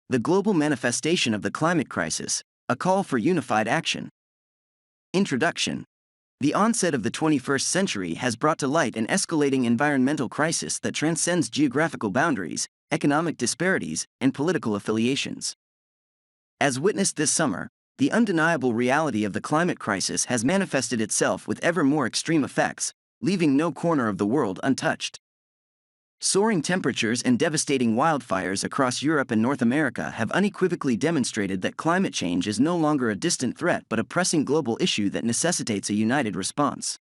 The global manifestation of the climate crisis, a call for unified action. Introduction. The onset of the 21st century has brought to light an escalating environmental crisis that transcends geographical boundaries, economic disparities, and political affiliations. As witnessed this summer, the undeniable reality of the climate crisis has manifested itself with ever more extreme effects, leaving no corner of the world untouched. Soaring temperatures and devastating wildfires across Europe and North America have unequivocally demonstrated that climate change is no longer a distant threat but a pressing global issue that necessitates a united response.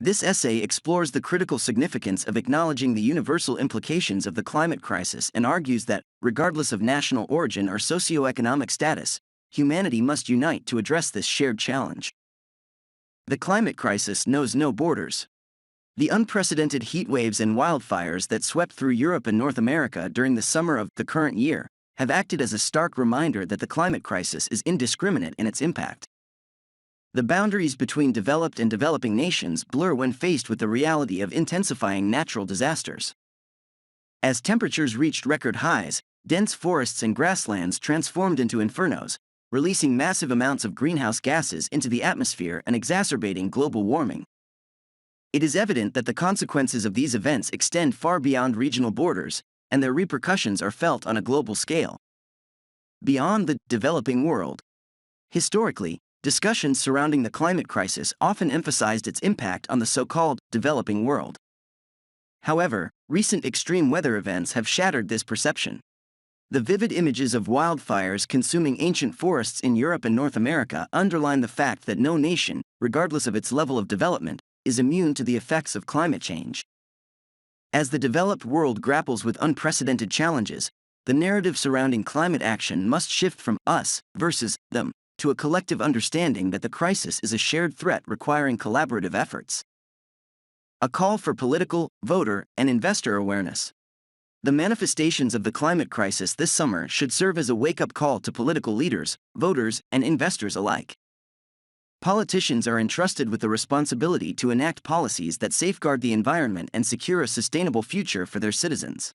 This essay explores the critical significance of acknowledging the universal implications of the climate crisis and argues that, regardless of national origin or socio-economic status, humanity must unite to address this shared challenge. The climate crisis knows no borders. The unprecedented heat waves and wildfires that swept through Europe and North America during the summer of the current year have acted as a stark reminder that the climate crisis is indiscriminate in its impact. The boundaries between developed and developing nations blur when faced with the reality of intensifying natural disasters. As temperatures reached record highs, dense forests and grasslands transformed into infernos, releasing massive amounts of greenhouse gases into the atmosphere and exacerbating global warming. It is evident that the consequences of these events extend far beyond regional borders, and their repercussions are felt on a global scale. Beyond the developing world. Historically, discussions surrounding the climate crisis often emphasized its impact on the so-called developing world. However, recent extreme weather events have shattered this perception. The vivid images of wildfires consuming ancient forests in Europe and North America underline the fact that no nation, regardless of its level of development, is immune to the effects of climate change. As the developed world grapples with unprecedented challenges, the narrative surrounding climate action must shift from us versus them to a collective understanding that the crisis is a shared threat requiring collaborative efforts. A call for political, voter, and investor awareness. The manifestations of the climate crisis this summer should serve as a wake-up call to political leaders, voters, and investors alike. Politicians are entrusted with the responsibility to enact policies that safeguard the environment and secure a sustainable future for their citizens.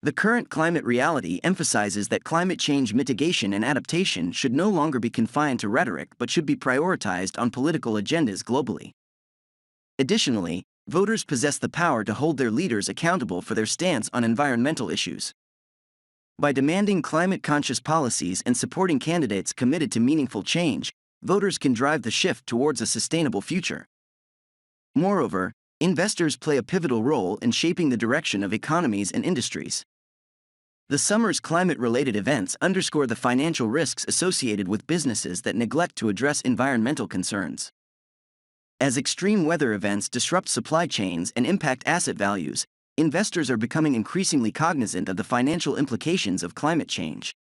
The current climate reality emphasizes that climate change mitigation and adaptation should no longer be confined to rhetoric but should be prioritized on political agendas globally. Additionally, voters possess the power to hold their leaders accountable for their stance on environmental issues. By demanding climate-conscious policies and supporting candidates committed to meaningful change, voters can drive the shift towards a sustainable future. Moreover, investors play a pivotal role in shaping the direction of economies and industries. The summer's climate-related events underscore the financial risks associated with businesses that neglect to address environmental concerns. As extreme weather events disrupt supply chains and impact asset values, investors are becoming increasingly cognizant of the financial implications of climate change.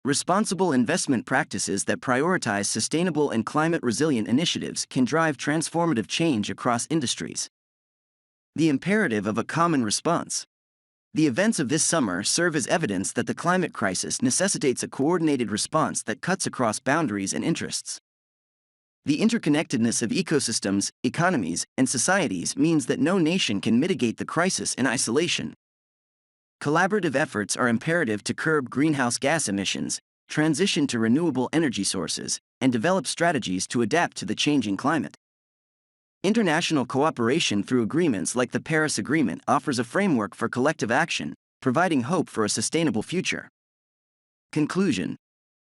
Responsible investment practices that prioritize sustainable and climate-resilient initiatives can drive transformative change across industries. The imperative of a common response. The events of this summer serve as evidence that the climate crisis necessitates a coordinated response that cuts across boundaries and interests. The interconnectedness of ecosystems, economies, and societies means that no nation can mitigate the crisis in isolation. Collaborative efforts are imperative to curb greenhouse gas emissions, transition to renewable energy sources, and develop strategies to adapt to the changing climate. International cooperation through agreements like the Paris Agreement offers a framework for collective action, providing hope for a sustainable future. Conclusion.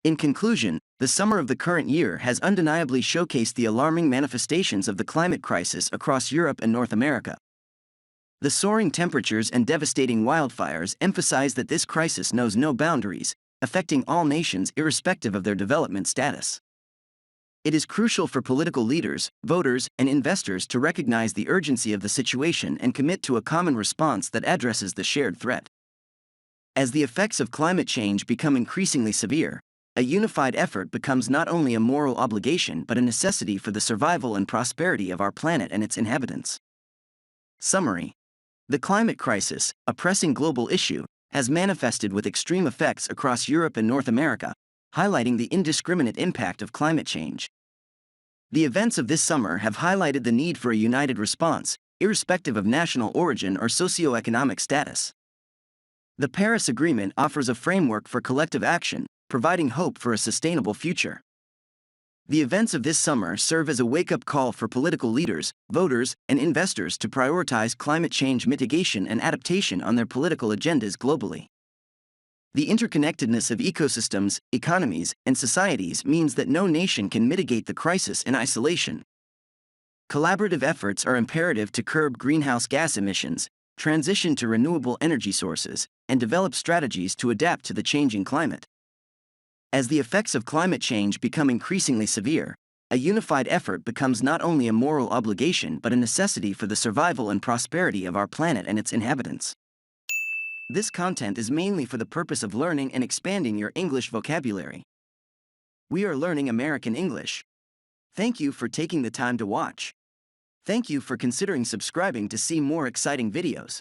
In conclusion, the summer of the current year has undeniably showcased the alarming manifestations of the climate crisis across Europe and North America. The soaring temperatures and devastating wildfires emphasize that this crisis knows no boundaries, affecting all nations irrespective of their development status. It is crucial for political leaders, voters, and investors to recognize the urgency of the situation and commit to a common response that addresses the shared threat. As the effects of climate change become increasingly severe, a unified effort becomes not only a moral obligation but a necessity for the survival and prosperity of our planet and its inhabitants. Summary. The climate crisis, a pressing global issue, has manifested with extreme effects across Europe and North America, highlighting the indiscriminate impact of climate change. The events of this summer have highlighted the need for a united response, irrespective of national origin or socio-economic status. The Paris Agreement offers a framework for collective action, providing hope for a sustainable future. The events of this summer serve as a wake-up call for political leaders, voters, and investors to prioritize climate change mitigation and adaptation on their political agendas globally. The interconnectedness of ecosystems, economies, and societies means that no nation can mitigate the crisis in isolation. Collaborative efforts are imperative to curb greenhouse gas emissions, transition to renewable energy sources, and develop strategies to adapt to the changing climate. As the effects of climate change become increasingly severe, a unified effort becomes not only a moral obligation but a necessity for the survival and prosperity of our planet and its inhabitants. This content is mainly for the purpose of learning and expanding your English vocabulary. We are learning American English. Thank you for taking the time to watch. Thank you for considering subscribing to see more exciting videos.